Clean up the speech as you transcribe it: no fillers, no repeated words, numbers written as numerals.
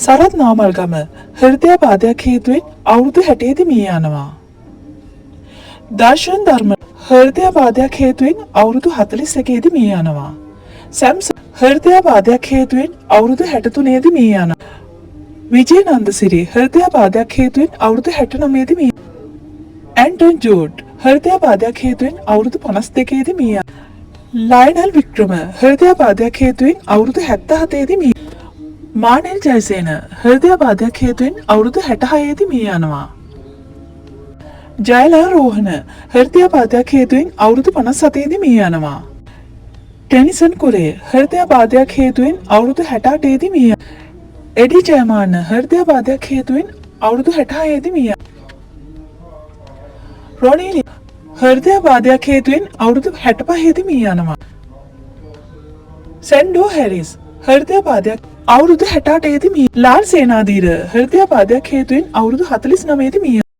සරත් නාමල්ගම හෘදයාබාධයක් හේතුවෙන් අවුරුදු 60දී මිය යනවා. දර්ශන් ධර්ම හෘදයාබාධයක් හේතුවෙන් අවුරුදු 41දී මිය යනවා. සැම්සන් හෘදයාබාධයක් හේතුවෙන් අවුරුදු 63දී මිය යනවා. විජේ නන්දසිරි හෘදයාබාධයක් හේතුවෙන් අවුරුදු 69දී මිය යනවා. ඇන්ටන් ජෝඩ් හෘදයාබාධයක් හේතුවෙන් අවුරුදු 52දී මිය යනවා. ලයනල් වික්‍රම හෘදයාබාධයක් හේතුවෙන් අවුරුදු 77දී මිය යනවා. මානෙල් ජයසේන හෘදයාබාධයක් හේතුවෙන් අවුරුදු 66දී මිය යනවා. ජයලා රෝහණ හෘදයාබාධයක් හේතුවෙන් අවුරුදු 57දී මිය යනවා. ටෙනිසන් කුරේ හෘදයාබාධයක් හේතුවෙන් අවුරුදු 68දී මිය යනවා. එඩි ජයමාන හෘදයාබාධයක් හේතුවෙන් අවුරුදු 66දී මිය යනවා. රොනීලි හෘදයාබාධයක් හේතුවෙන් අවුරුදු 65දී මිය යනවා. සෙන්ඩෝ හැරිස් හෘදයාබාධයක් අවුරුදු 68දී මිය. ලාල් සේනාධීර හෘදයාබාධයක් හේතුවෙන් අවුරුදු 49දී මිය.